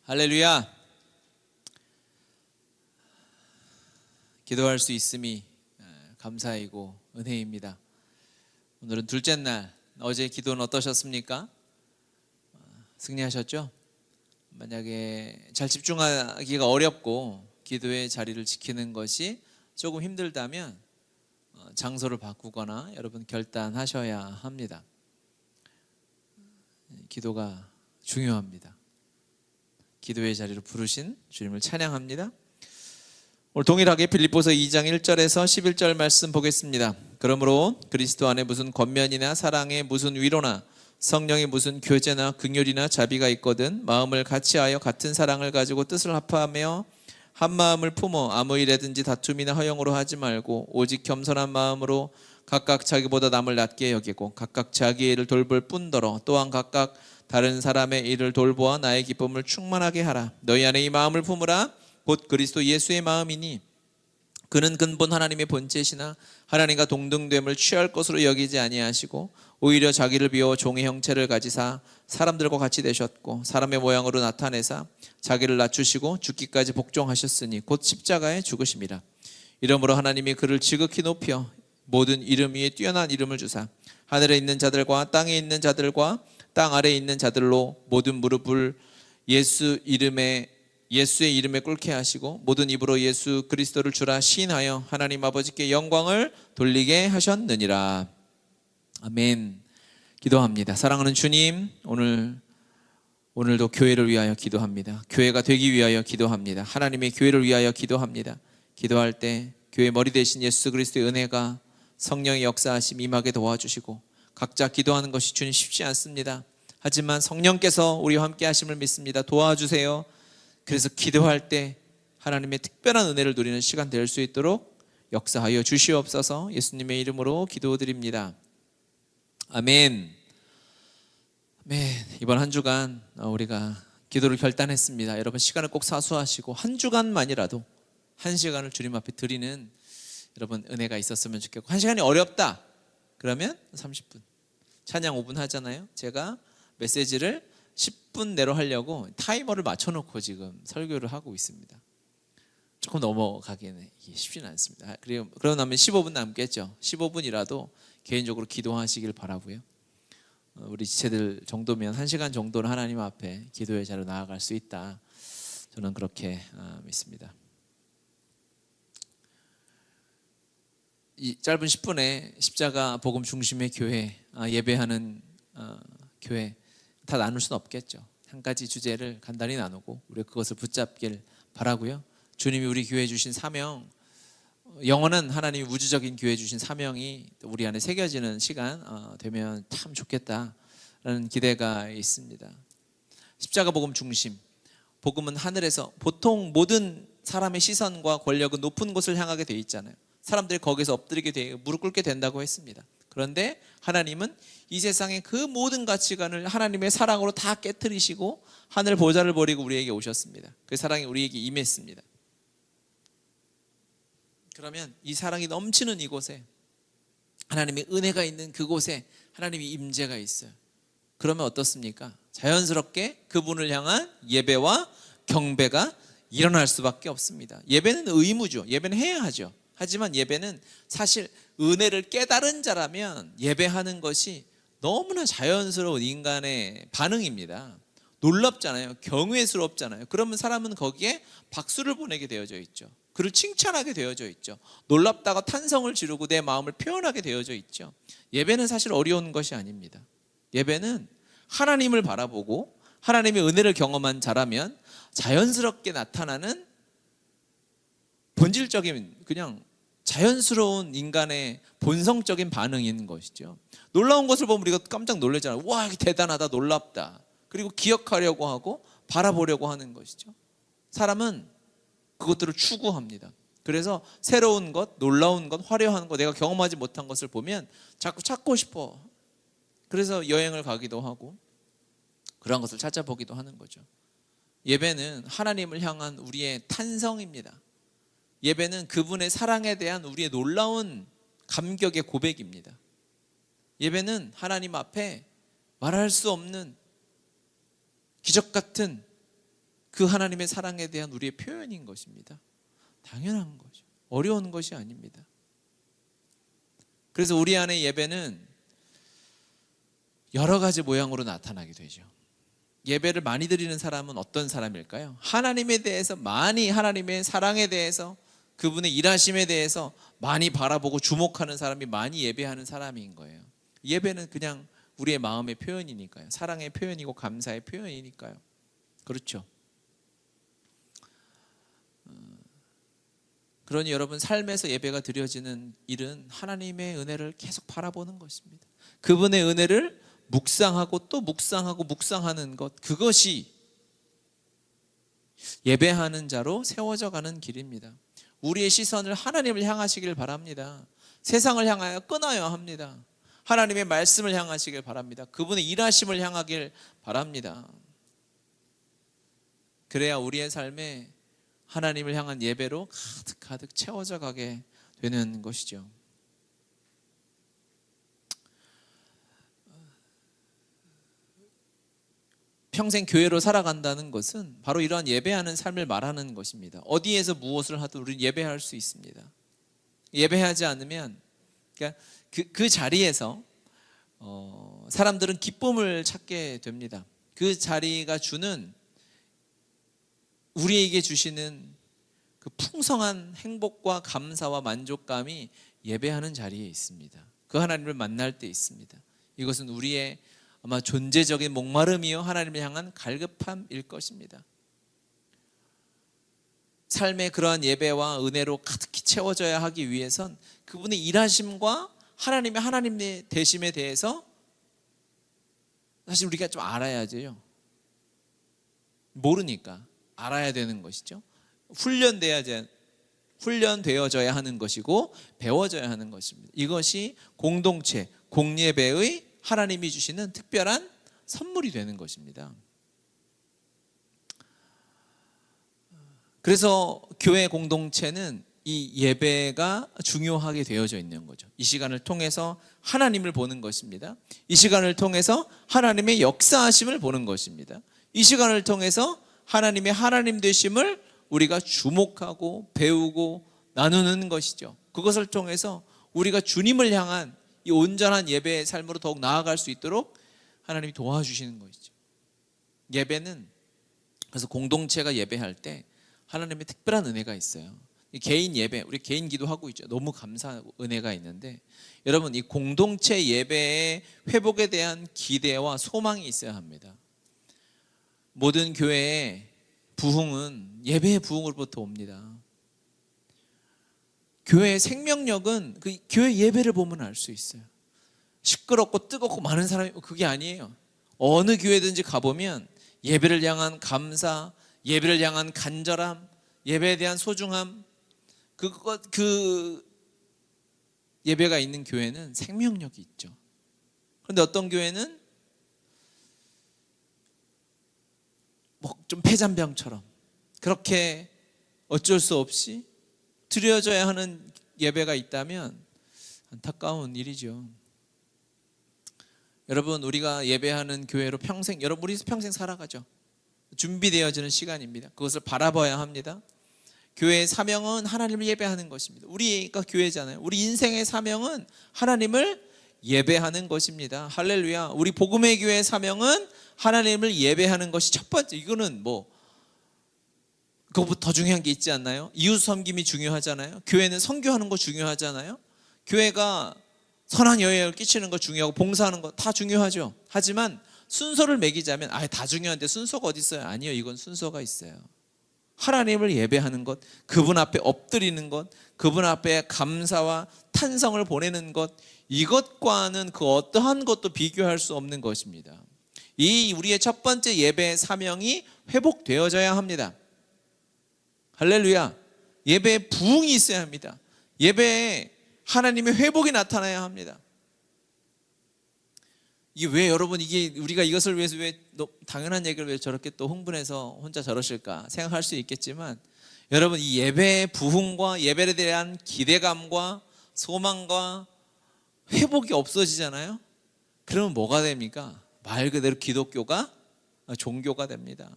할렐루야. 기도할 수 있음이 감사이고 은혜입니다. 오늘은 둘째 날, 어제 기도는 어떠셨습니까? 승리하셨죠? 만약에 잘 집중하기가 어렵고 기도의 자리를 지키는 것이 조금 힘들다면 장소를 바꾸거나 여러분 결단하셔야 합니다. 기도가 중요합니다. 기도의 자리로 부르신 주님을 찬양합니다. 오늘 동일하게 빌립보서 2장 1절에서 11절 말씀 보겠습니다. 그러므로 그리스도 안에 무슨 권면이나 사랑에 무슨 위로나 성령의 무슨 교제나 긍휼이나 자비가 있거든 마음을 같이하여 같은 사랑을 가지고 뜻을 합하며 한 마음을 품어 아무 일에든지 다툼이나 허영으로 하지 말고 오직 겸손한 마음으로 각각 자기보다 남을 낮게 여기고 각각 자기의 일을 돌볼 뿐더러 또한 각각 다른 사람의 일을 돌보아 나의 기쁨을 충만하게 하라. 너희 안에 이 마음을 품으라. 곧 그리스도 예수의 마음이니 그는 근본 하나님의 본체시나 하나님과 동등됨을 취할 것으로 여기지 아니하시고 오히려 자기를 비워 종의 형체를 가지사 사람들과 같이 되셨고 사람의 모양으로 나타내사 자기를 낮추시고 죽기까지 복종하셨으니 곧 십자가에 죽으심이라. 이러므로 하나님이 그를 지극히 높여 모든 이름 위에 뛰어난 이름을 주사 하늘에 있는 자들과 땅에 있는 자들과 땅 아래에 있는 자들로 모든 무릎을 예수의 이름에 꿇게 하시고 모든 입으로 예수 그리스도를 주라 시인하여 하나님 아버지께 영광을 돌리게 하셨느니라. 아멘. 기도합니다. 사랑하는 주님, 오늘도 교회를 위하여 기도합니다. 교회가 되기 위하여 기도합니다. 하나님의 교회를 위하여 기도합니다. 기도할 때 교회 머리 대신 예수 그리스도의 은혜가 성령의 역사하심 임하게 도와주시고 각자 기도하는 것이 주님 쉽지 않습니다. 하지만 성령께서 우리와 함께 하심을 믿습니다. 도와주세요. 그래서 기도할 때 하나님의 특별한 은혜를 누리는 시간 될 수 있도록 역사하여 주시옵소서. 예수님의 이름으로 기도드립니다. 아멘. 아멘. 이번 한 주간 우리가 기도를 결단했습니다. 여러분 시간을 꼭 사수하시고 한 주간만이라도 한 시간을 주님 앞에 드리는 여러분 은혜가 있었으면 좋겠고, 한 시간이 어렵다 그러면 30분, 찬양 5분 하잖아요. 제가 메시지를 10분 내로 하려고 타이머를 맞춰놓고 지금 설교를 하고 있습니다. 조금 넘어가기에는 쉽지는 않습니다. 그러고 나면 15분 남겠죠. 15분이라도 개인적으로 기도하시길 바라고요. 우리 지체들 정도면 1시간 정도는 하나님 앞에 기도의 자리로 나아갈 수 있다, 저는 그렇게 믿습니다. 이 짧은 10분에 십자가 복음 중심의 교회, 예배하는 교회 다 나눌 수는 없겠죠. 한 가지 주제를 간단히 나누고 우리 그것을 붙잡길 바라고요. 주님이 우리 교회에 주신 사명, 영원한 하나님이 우주적인 교회에 주신 사명이 우리 안에 새겨지는 시간 되면 참 좋겠다라는 기대가 있습니다. 십자가 복음 중심, 복음은 하늘에서 보통 모든 사람의 시선과 권력은 높은 곳을 향하게 돼 있잖아요. 사람들이 거기서 엎드리게 되고 무릎 꿇게 된다고 했습니다. 그런데 하나님은 이 세상의 그 모든 가치관을 하나님의 사랑으로 다 깨트리시고 하늘 보좌를 버리고 우리에게 오셨습니다. 그 사랑이 우리에게 임했습니다. 그러면 이 사랑이 넘치는 이곳에, 하나님의 은혜가 있는 그곳에 하나님의 임재가 있어요. 그러면 어떻습니까? 자연스럽게 그분을 향한 예배와 경배가 일어날 수밖에 없습니다. 예배는 의무죠. 예배는 해야 하죠. 하지만 예배는 사실 은혜를 깨달은 자라면 예배하는 것이 너무나 자연스러운 인간의 반응입니다. 놀랍잖아요. 경외스럽잖아요. 그러면 사람은 거기에 박수를 보내게 되어져 있죠. 그를 칭찬하게 되어져 있죠. 놀랍다고 탄성을 지르고 내 마음을 표현하게 되어져 있죠. 예배는 사실 어려운 것이 아닙니다. 예배는 하나님을 바라보고 하나님의 은혜를 경험한 자라면 자연스럽게 나타나는 본질적인, 그냥 자연스러운 인간의 본성적인 반응인 것이죠. 놀라운 것을 보면 우리가 깜짝 놀라잖아요. 와, 이게 대단하다, 놀랍다. 그리고 기억하려고 하고 바라보려고 하는 것이죠. 사람은 그것들을 추구합니다. 그래서 새로운 것, 놀라운 것, 화려한 것, 내가 경험하지 못한 것을 보면 자꾸 찾고 싶어. 그래서 여행을 가기도 하고 그런 것을 찾아보기도 하는 거죠. 예배는 하나님을 향한 우리의 탄성입니다. 예배는 그분의 사랑에 대한 우리의 놀라운 감격의 고백입니다. 예배는 하나님 앞에 말할 수 없는 기적 같은 그 하나님의 사랑에 대한 우리의 표현인 것입니다. 당연한 거죠. 어려운 것이 아닙니다. 그래서 우리 안의 예배는 여러 가지 모양으로 나타나게 되죠. 예배를 많이 드리는 사람은 어떤 사람일까요? 하나님에 대해서 많이, 하나님의 사랑에 대해서, 그분의 일하심에 대해서 많이 바라보고 주목하는 사람이 많이 예배하는 사람인 거예요. 예배는 그냥 우리의 마음의 표현이니까요. 사랑의 표현이고 감사의 표현이니까요. 그렇죠. 그러니 여러분, 삶에서 예배가 드려지는 일은 하나님의 은혜를 계속 바라보는 것입니다. 그분의 은혜를 묵상하고 또 묵상하고 묵상하는 것, 그것이 예배하는 자로 세워져 가는 길입니다. 우리의 시선을 하나님을 향하시길 바랍니다. 세상을 향하여 끊어야 합니다. 하나님의 말씀을 향하시길 바랍니다. 그분의 일하심을 향하길 바랍니다. 그래야 우리의 삶에 하나님을 향한 예배로 가득 채워져 가게 되는 것이죠. 평생 교회로 살아간다는 것은 바로 이러한 예배하는 삶을 말하는 것입니다. 어디에서 무엇을 하든 우리는 예배할 수 있습니다. 예배하지 않으면, 그러니까 그 자리에서 사람들은 기쁨을 찾게 됩니다. 그 자리가 주는, 우리에게 주시는 그 풍성한 행복과 감사와 만족감이 예배하는 자리에 있습니다. 그 하나님을 만날 때 있습니다. 이것은 우리의 아마 존재적인 목마름이요 하나님을 향한 갈급함일 것입니다. 삶의 그러한 예배와 은혜로 가득히 채워져야 하기 위해선 그분의 일하심과 하나님의 되심에 대해서 사실 우리가 좀 알아야죠. 모르니까 알아야 되는 것이죠. 훈련되어져야 하는 것이고 배워져야 하는 것입니다. 이것이 공동체, 공예배의 하나님이 주시는 특별한 선물이 되는 것입니다. 그래서 교회 공동체는 이 예배가 중요하게 되어져 있는 거죠. 이 시간을 통해서 하나님을 보는 것입니다. 이 시간을 통해서 하나님의 역사하심을 보는 것입니다. 이 시간을 통해서 하나님의 하나님 되심을 우리가 주목하고 배우고 나누는 것이죠. 그것을 통해서 우리가 주님을 향한 이 온전한 예배의 삶으로 더욱 나아갈 수 있도록 하나님이 도와주시는 것이죠. 예배는, 그래서 공동체가 예배할 때 하나님의 특별한 은혜가 있어요. 개인 예배, 우리 개인 기도하고 있죠. 너무 감사하고 은혜가 있는데, 여러분, 이 공동체 예배의 회복에 대한 기대와 소망이 있어야 합니다. 모든 교회의 부흥은 예배의 부흥으로부터 옵니다. 교회의 생명력은 그 교회 예배를 보면 알 수 있어요. 시끄럽고 뜨겁고 많은 사람이, 그게 아니에요. 어느 교회든지 가보면 예배를 향한 감사, 예배를 향한 간절함, 예배에 대한 소중함, 그 예배가 있는 교회는 생명력이 있죠. 그런데 어떤 교회는 뭐 좀 폐잔병처럼 그렇게 어쩔 수 없이 드려져야 하는 예배가 있다면 안타까운 일이죠. 여러분, 우리가 예배하는 교회로 우리 평생 살아가죠. 준비되어지는 시간입니다. 그것을 바라봐야 합니다. 교회의 사명은 하나님을 예배하는 것입니다. 우리가 교회잖아요. 우리 인생의 사명은 하나님을 예배하는 것입니다. 할렐루야. 우리 복음의 교회의 사명은 하나님을 예배하는 것이 첫 번째. 이거는 그것보다 더 중요한 게 있지 않나요? 이웃 섬김이 중요하잖아요. 교회는 선교하는 거 중요하잖아요. 교회가 선한 영향을 끼치는 거 중요하고 봉사하는 거 다 중요하죠. 하지만 순서를 매기자면 다 중요한데 순서가 어디 있어요? 아니요, 이건 순서가 있어요. 하나님을 예배하는 것, 그분 앞에 엎드리는 것, 그분 앞에 감사와 탄성을 보내는 것, 이것과는 그 어떠한 것도 비교할 수 없는 것입니다. 이 우리의 첫 번째 예배의 사명이 회복되어져야 합니다. 할렐루야. 예배에 부흥이 있어야 합니다. 예배에 하나님의 회복이 나타나야 합니다. 이게 왜 여러분, 우리가 이것을 위해서 왜 당연한 얘기를 왜 저렇게 또 흥분해서 혼자 저러실까 생각할 수 있겠지만, 여러분, 이 예배의 부흥과 예배에 대한 기대감과 소망과 회복이 없어지잖아요. 그러면 뭐가 됩니까? 말 그대로 기독교가 종교가 됩니다.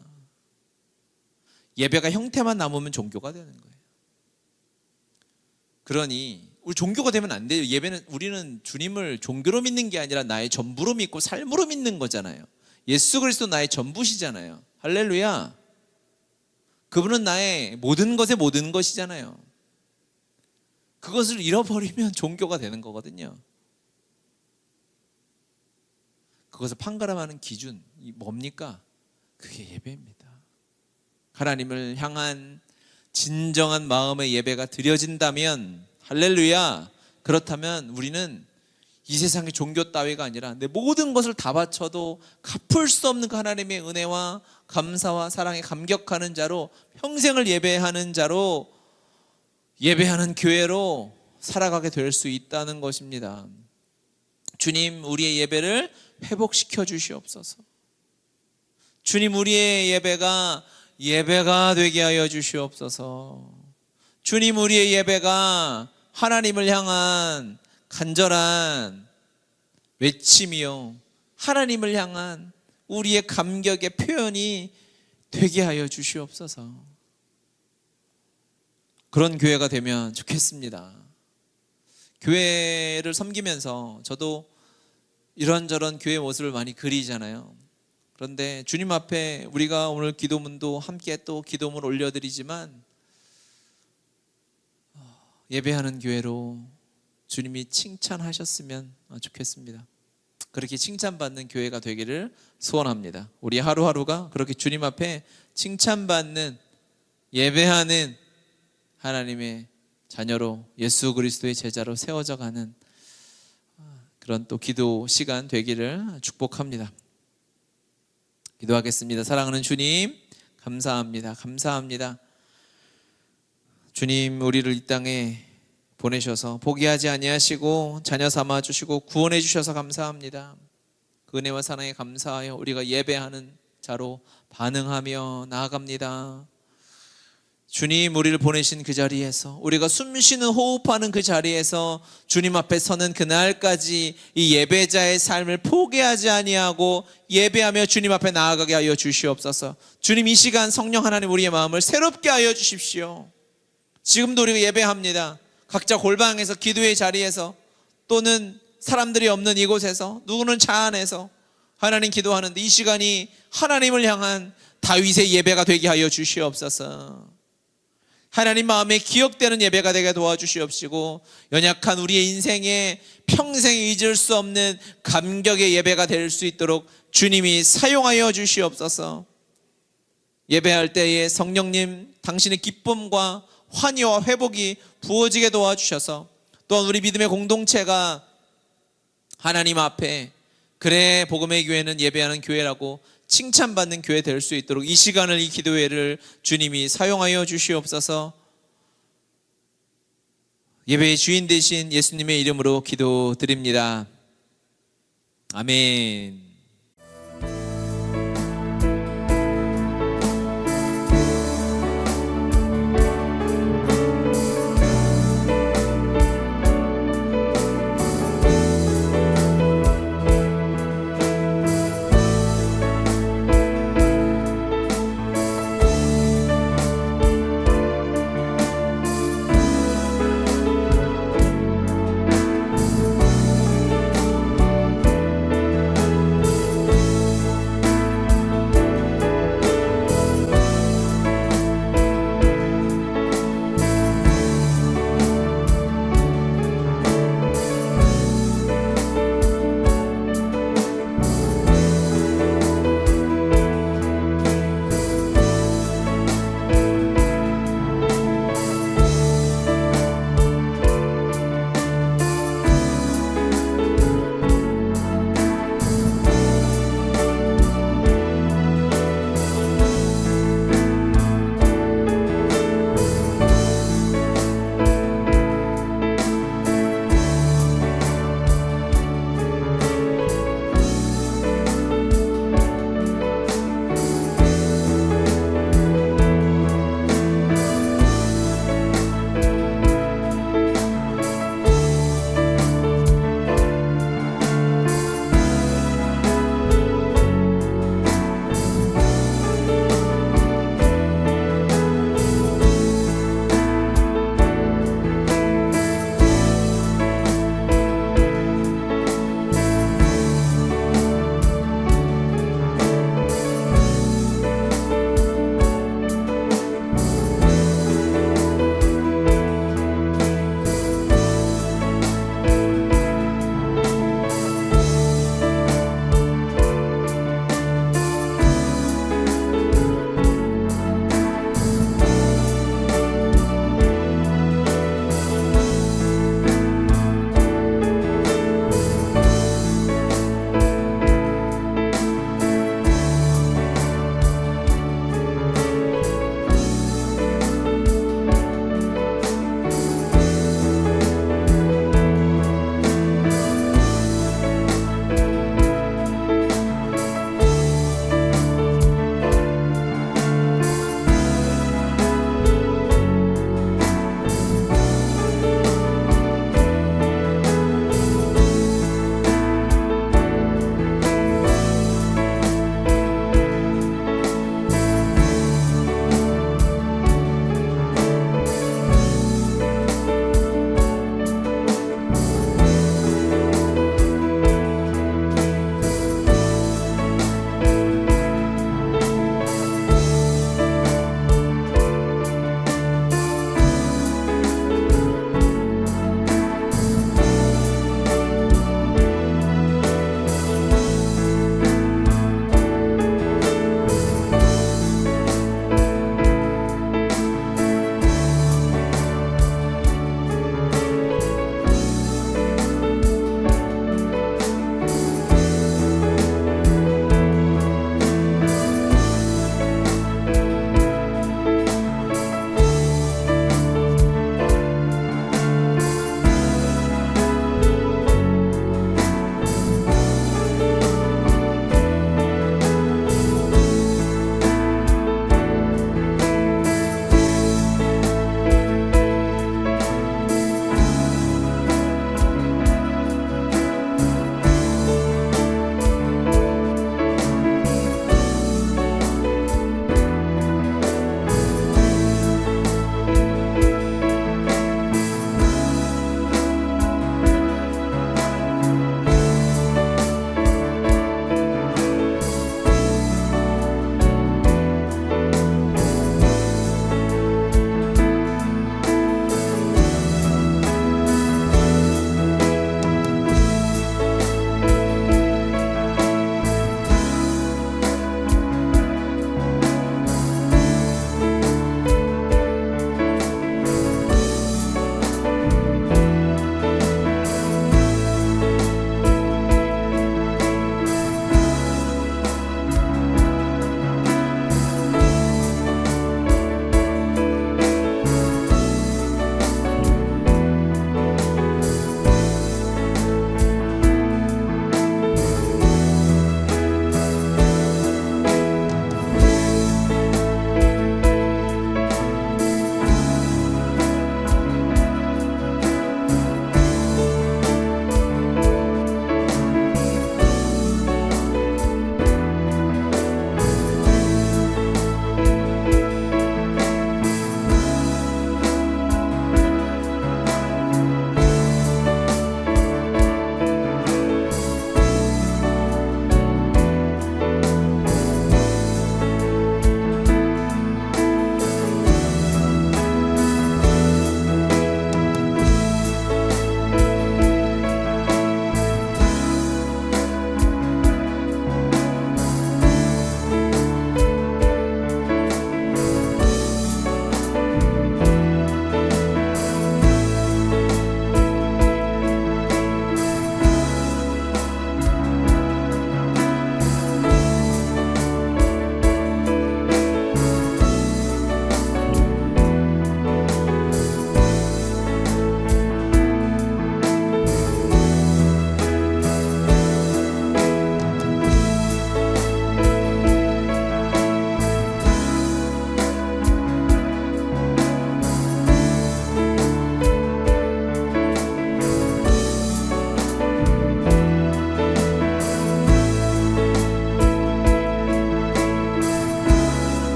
예배가 형태만 남으면 종교가 되는 거예요. 그러니 우리 종교가 되면 안 돼요. 예배는 우리는 주님을 종교로 믿는 게 아니라 나의 전부로 믿고 삶으로 믿는 거잖아요. 예수 그리스도 나의 전부시잖아요. 할렐루야. 그분은 나의 모든 것의 모든 것이잖아요. 그것을 잃어버리면 종교가 되는 거거든요. 그것을 판가름하는 기준이 뭡니까? 그게 예배입니다. 하나님을 향한 진정한 마음의 예배가 드려진다면, 할렐루야, 그렇다면 우리는 이 세상의 종교 따위가 아니라 내 모든 것을 다 바쳐도 갚을 수 없는 그 하나님의 은혜와 감사와 사랑에 감격하는 자로, 평생을 예배하는 자로, 예배하는 교회로 살아가게 될 수 있다는 것입니다. 주님, 우리의 예배를 회복시켜 주시옵소서. 주님, 우리의 예배가 되게 하여 주시옵소서. 주님, 우리의 예배가 하나님을 향한 간절한 외침이요, 하나님을 향한 우리의 감격의 표현이 되게 하여 주시옵소서. 그런 교회가 되면 좋겠습니다. 교회를 섬기면서 저도 이런저런 교회 모습을 많이 그리잖아요. 그런데 주님 앞에 우리가 오늘 기도문도 함께 또 기도문 올려드리지만, 예배하는 교회로 주님이 칭찬하셨으면 좋겠습니다. 그렇게 칭찬받는 교회가 되기를 소원합니다. 우리 하루하루가 그렇게 주님 앞에 칭찬받는, 예배하는 하나님의 자녀로, 예수 그리스도의 제자로 세워져 가는 그런 또 기도 시간 되기를 축복합니다. 기도하겠습니다. 사랑하는 주님, 감사합니다. 감사합니다. 주님, 우리를 이 땅에 보내셔서 포기하지 아니하시고 자녀 삼아 주시고 구원해 주셔서 감사합니다. 그 은혜와 사랑에 감사하여 우리가 예배하는 자로 반응하며 나아갑니다. 주님, 우리를 보내신 그 자리에서, 우리가 숨쉬는 호흡하는 그 자리에서 주님 앞에 서는 그날까지 이 예배자의 삶을 포기하지 아니하고 예배하며 주님 앞에 나아가게 하여 주시옵소서. 주님, 이 시간 성령 하나님 우리의 마음을 새롭게 하여 주십시오. 지금도 우리가 예배합니다. 각자 골방에서, 기도의 자리에서, 또는 사람들이 없는 이곳에서, 누구는 차 안에서 하나님 기도하는데, 이 시간이 하나님을 향한 다윗의 예배가 되게 하여 주시옵소서. 하나님 마음에 기억되는 예배가 되게 도와주시옵시고, 연약한 우리의 인생에 평생 잊을 수 없는 감격의 예배가 될 수 있도록 주님이 사용하여 주시옵소서. 예배할 때에 성령님 당신의 기쁨과 환희와 회복이 부어지게 도와주셔서, 또한 우리 믿음의 공동체가 하나님 앞에, 그래 복음의 교회는 예배하는 교회라고 칭찬받는 교회 될 수 있도록 이 시간을, 이 기도회를 주님이 사용하여 주시옵소서. 예배의 주인 되신 예수님의 이름으로 기도드립니다. 아멘.